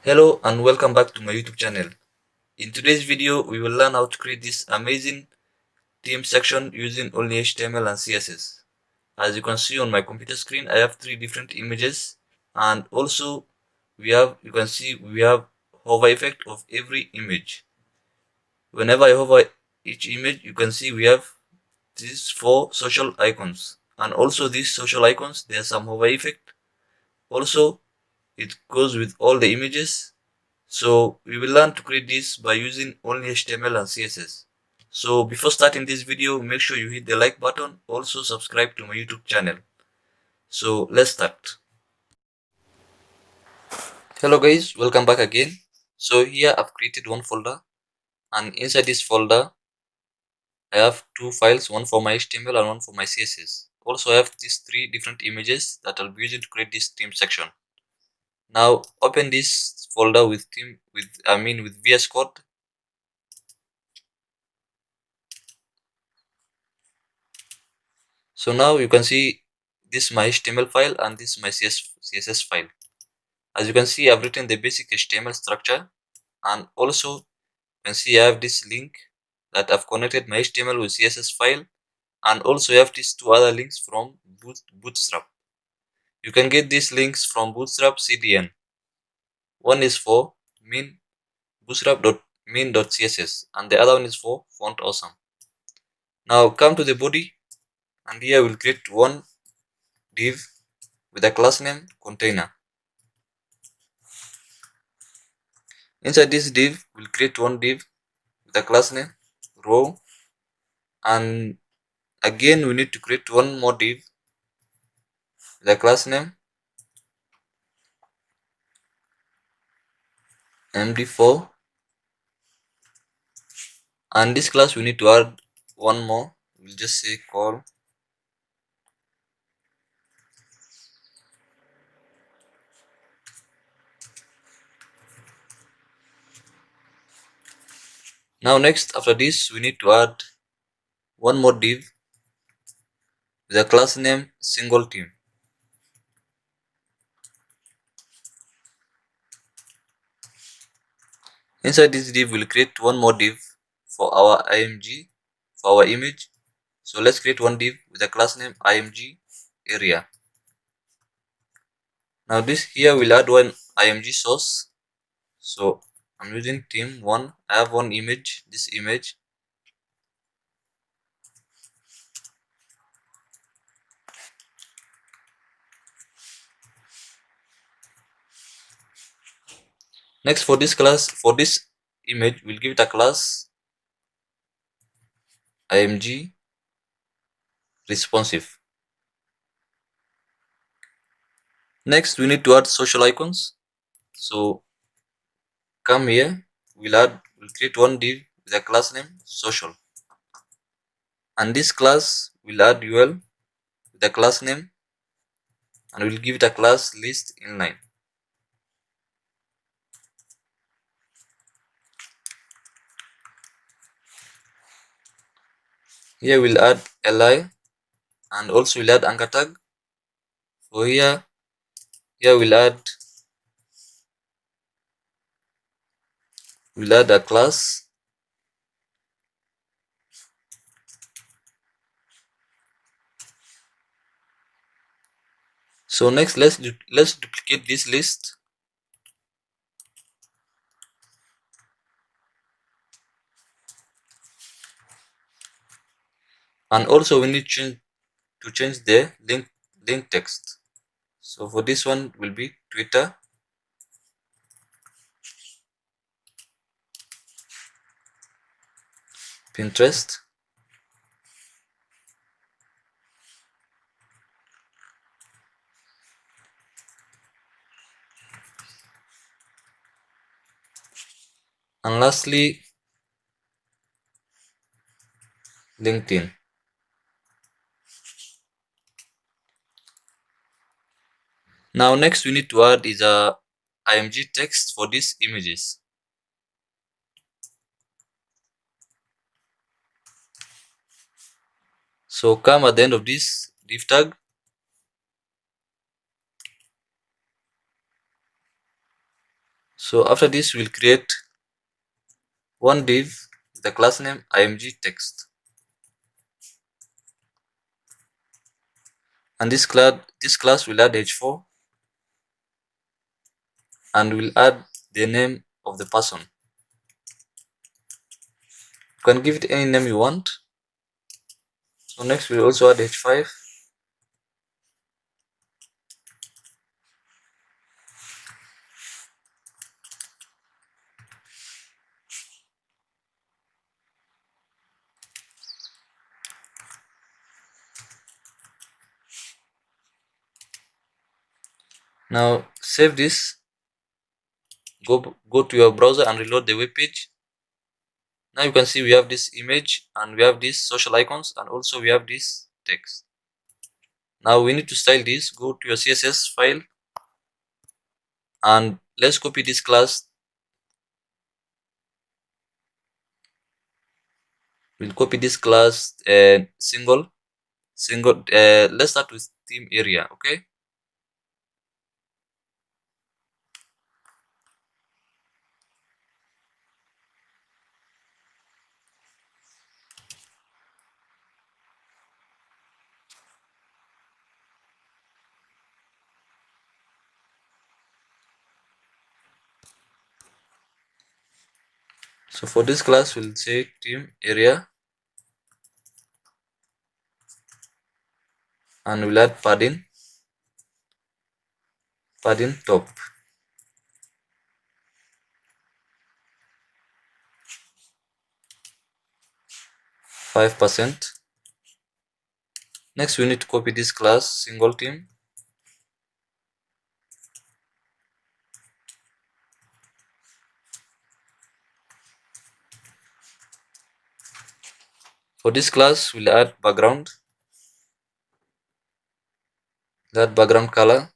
Hello and welcome back to my YouTube channel. In today's video, we will learn how to create this amazing theme section using only HTML and CSS. As you can see on my computer screen, I have three different images, and also you can see we have hover effect of every image. Whenever I hover each image, you can see we have these four social icons, and also these social icons, there's some hover effect. Also, it goes with all the images. So we will learn to create this by using only HTML and CSS. So before starting this video, make sure you hit the like button. Also subscribe to my YouTube channel. So let's start. Hello guys, welcome back again. So here I've created one folder, and inside this folder I have two files, one for my HTML and one for my CSS. Also I have these three different images that I'll be using to create this theme section. Now open this folder with VS Code. So now you can see this is my HTML file and this is my CSS file. As you can see, I've written the basic HTML structure, and also you can see I have this link that I've connected my HTML with CSS file, and also you have these two other links from Bootstrap. You can get these links from Bootstrap CDN. One is for bootstrap.min.css and the other one is for font awesome. Now come to the body, and here we'll create one div with a class name container. Inside this div, we'll create one div with a class name row, and again we need to create one more div with a class name md4, and this class we need to add one more. We'll just say call. Now next, after this, we need to add one more div with a class name single theme. Inside this div, we'll create one more div for our img, for our image. So let's create one div with a class name img area. Now this here will add one img source. So I'm using theme 1. I have one image, this image. Next, for this class, for this image, we'll give it a class img responsive. Next, we need to add social icons. So come here, we'll create one div with a class name social, and this class will add UL with a class name, and we'll give it a class list inline. Here we'll add li, and also we'll add anchor tag. So here we'll add a class. So next, let's duplicate this list, and also we need to change the link text. So for this one will be Twitter, Pinterest, and lastly LinkedIn. Now next we need to add is a img text for these images. So come at the end of this div tag, So after this, we'll create one div with the class name img text, and this class will add h4 and will add the name of the person. You can give it any name you want. So next we'll also add h5. Now save this, go to your browser and reload the web page. Now you can see we have this image and we have these social icons and also we have this text. Now we need to style this. Go to your CSS file and let's copy this class. We'll copy this class single. Let's start with theme area. Okay, so for this class we'll say theme area and we'll add padding top 5%. Next we need to copy this class single theme. For this class we'll add background color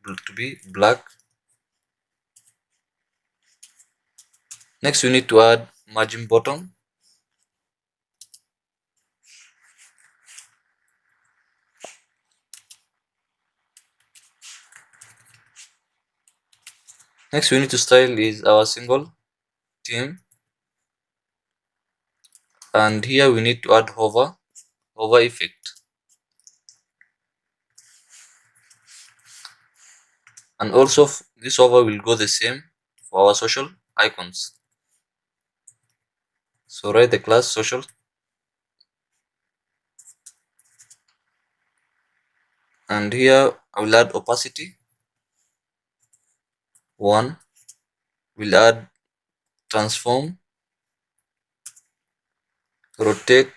to be black. Next we need to add margin bottom. Next we need to style is our single theme, and here we need to add hover effect, and also this hover will go the same for our social icons. So write the class social and here I will add opacity 1. We'll add transform, rotate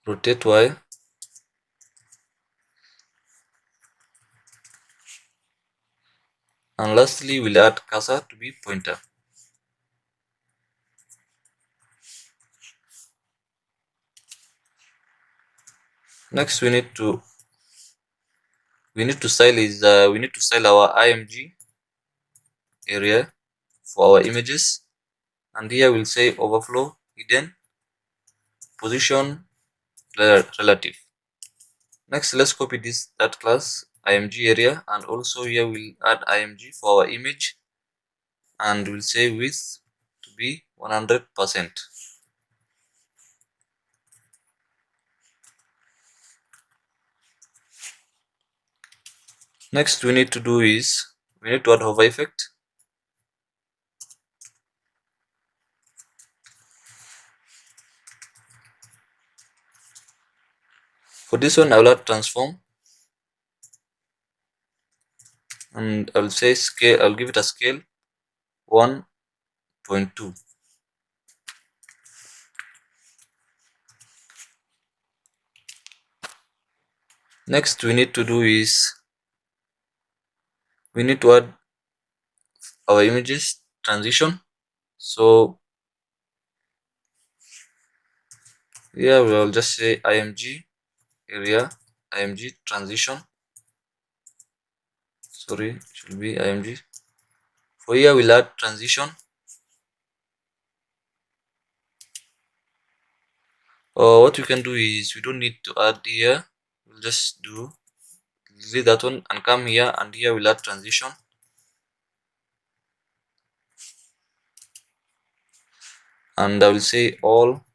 Y, and lastly we'll add cursor to be pointer. Next we need to style is we need to style our img area for our images, and here we'll say overflow hidden position relative. Next let's copy that class img area, and also here we'll add img for our image and we'll say width to be 100%. Next we need to do is we need to add hover effect. For this one I will add transform and I will say scale, I'll give it a scale 1.2. Next we need to do is we need to add our images transition. So here we will just say img area img transition, sorry, it should be img. For here we'll add transition. What we can do is we don't need to add here, we'll just do delete that one and come here, and here we'll add transition. And I will say all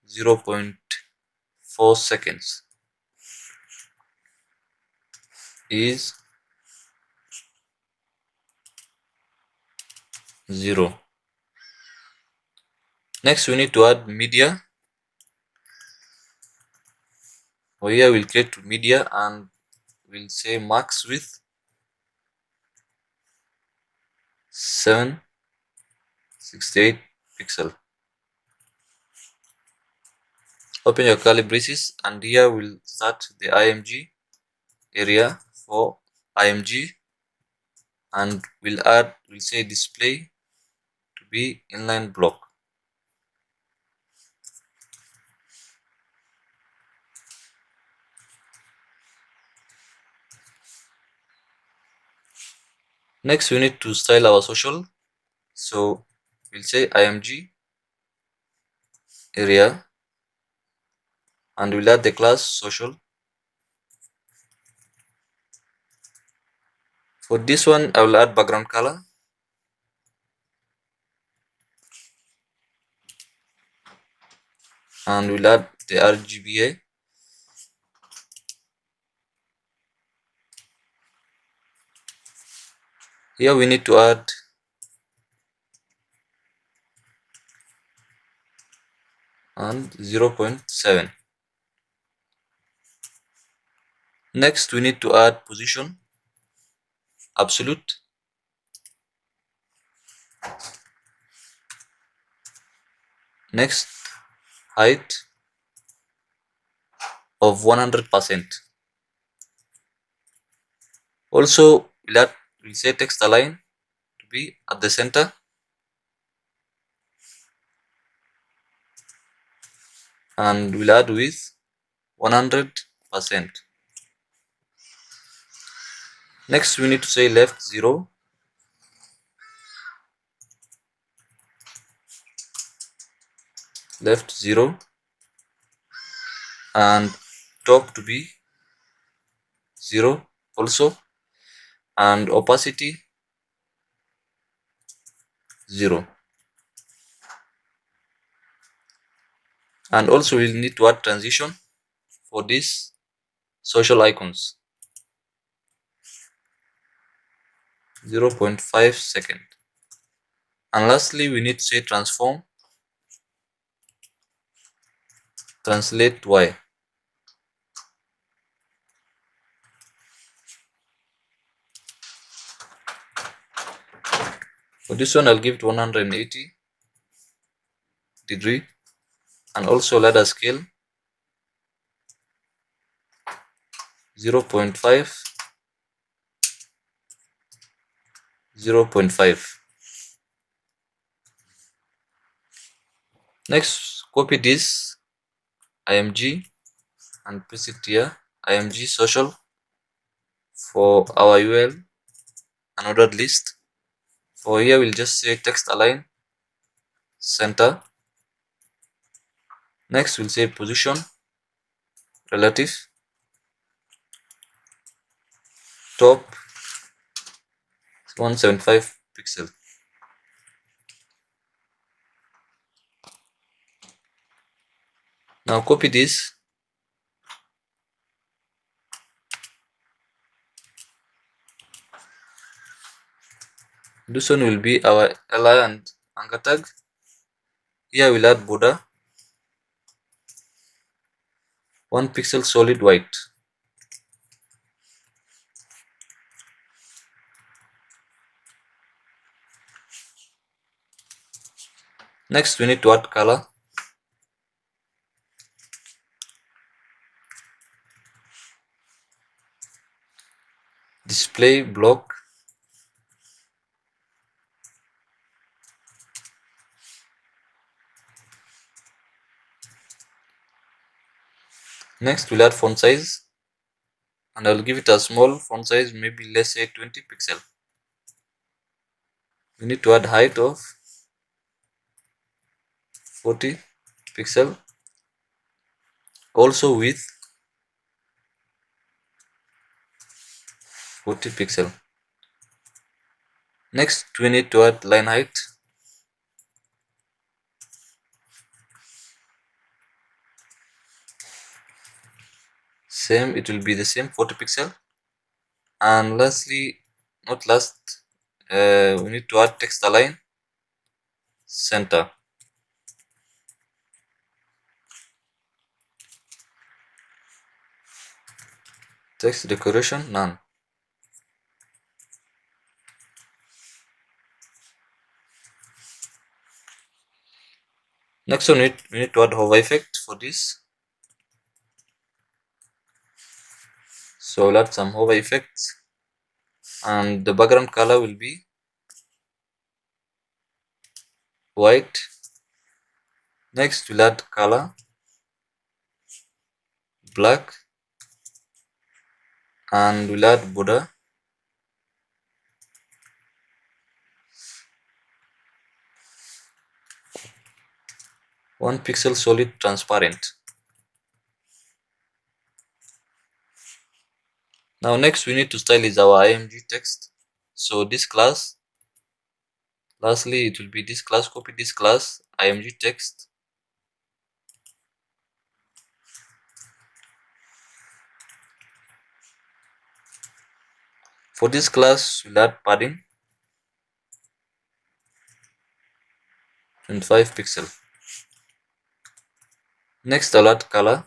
0.4 seconds is 0. Next, we need to add media. So here we'll create media and we'll say max width 768 pixel. Open your curly braces, and here we'll start the img area for img, and we'll say display to be inline block. Next, we need to style our social. So we'll say img area, and we'll add the class social. For this one, I will add background color. And we'll add the RGBA. Here we need to add and 0.7. Next, we need to add position absolute. Next, height of 100%. Also, we'll say text align to be at the center. And we'll add width 100%. Next, we need to say left 0. Left 0. And top to be 0 also. And opacity 0. And also we'll need to add transition for these social icons, 0.5 second. And lastly, we need to say transform translate y. For this one, I'll give it 180 degree, and also ladder scale 0.5, 0.5. Next, copy this img and paste it here, img social, for our UL and ordered list. For here, we'll just say text align center. Next, we'll say position relative top 175 pixel. Now copy this one will be our li and anchor tag. Here we'll add border 1 pixel solid white. Next, we need to add color. Display block Next, we'll add font size, and I'll give it a small font size, maybe let's say 20 pixel. We need to add height of 40 pixel, also width 40 pixel. Next we need to add line height. Same, it will be the same 40 pixel. And lastly, not last, we need to add text align center. Text decoration none. Next we need to add hover effect for this. So we'll add some hover effects, and the background color will be white. Next we'll add color black, and we'll add border. One pixel solid transparent. Now next we need to stylize our img text. So this class, lastly it will be this class, copy this class img text. For this class we'll add padding 25 pixel. Next I'll add color.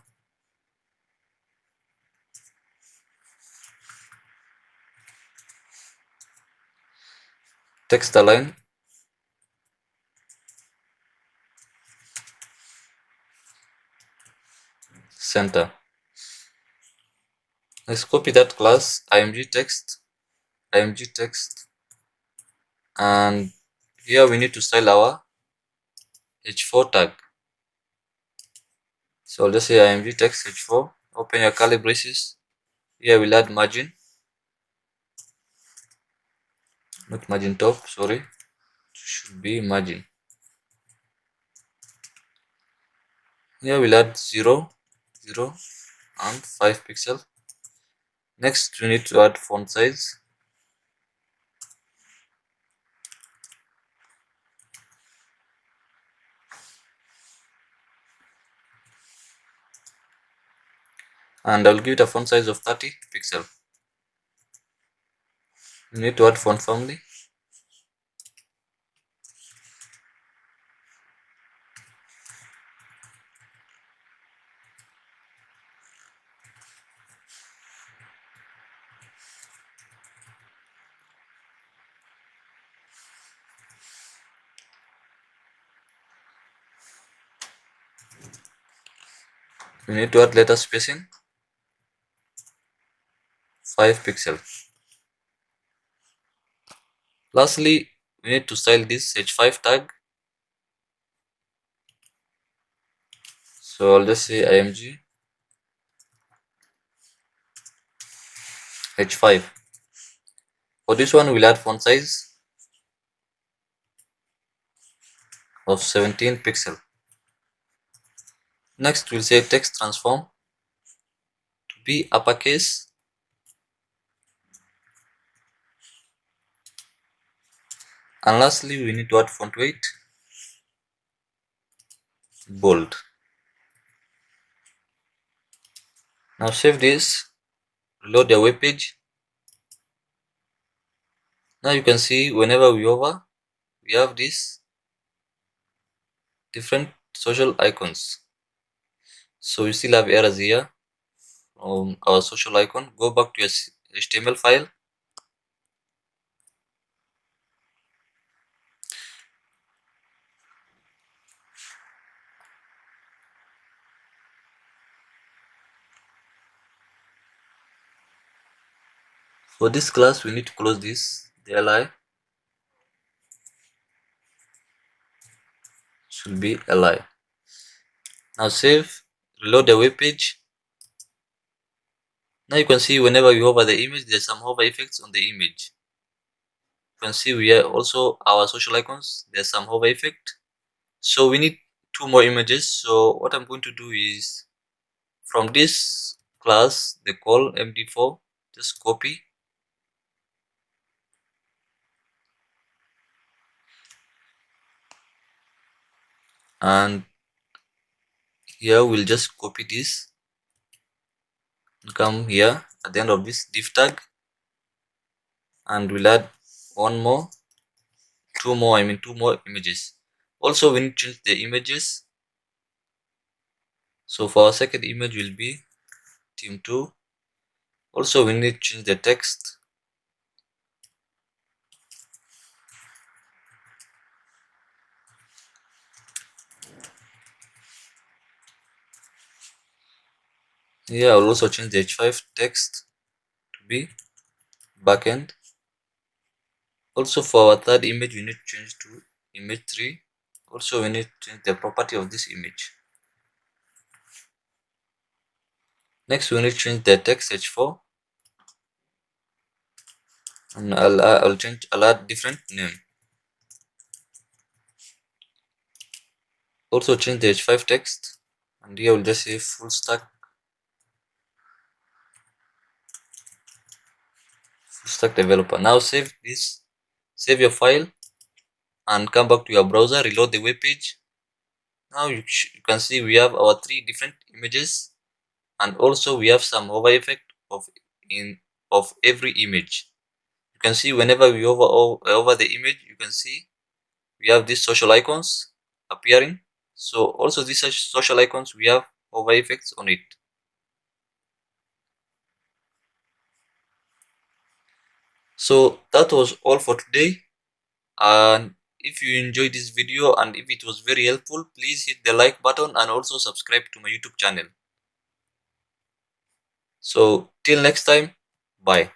Text align. Center. Let's copy that class img text, and here we need to style our h4 tag. So I'll just say img text h4, open your curly braces. Here we'll add margin, not margin top, sorry, it should be margin. Here we'll add 0, 0 and 5 pixel. Next we need to add font size. And I'll give it a font size of 30 pixel. We need to add font family. We need to add letter spacing 5 pixel. Lastly, we need to style this h5 tag. So I'll just say img h5. For this one we'll add font size of 17 pixel. Next we'll say text transform to be uppercase, and lastly we need to add font weight bold. Now save this, reload the web page. Now you can see whenever we hover, we have these different social icons. So you still have errors here on our social icon. Go back to your HTML file. For this class we need to close this, the li should be li. Now save, reload the web page. Now you can see whenever you hover the image, there's some hover effects on the image. You can see we have also our social icons, there's some hover effect. So we need 2 more images. So what I'm going to do is, from this class they call md4, just copy and here we'll just copy this and come here at the end of this div tag, and we'll add two more images. Also, we need to change the images. So for our second image will be theme 2. Also, we need to change the text. Here I'll also change the h5 text to be backend. Also, for our third image, we need to change to image 3. Also, we need to change the property of this image. Next, we need to change the text h4, and I'll add different name. Also, change the h5 text, and here we'll just say full stack developer. Now save this, save your file, and come back to your browser, reload the web page. Now you can see we have our 3 different images, and also we have some hover effect of every image. You can see whenever we over the image, you can see we have these social icons appearing. So also these social icons, we have hover effects on it. So that was all for today, and if you enjoyed this video and if it was very helpful, please hit the like button and also subscribe to my YouTube channel. So till next time, bye.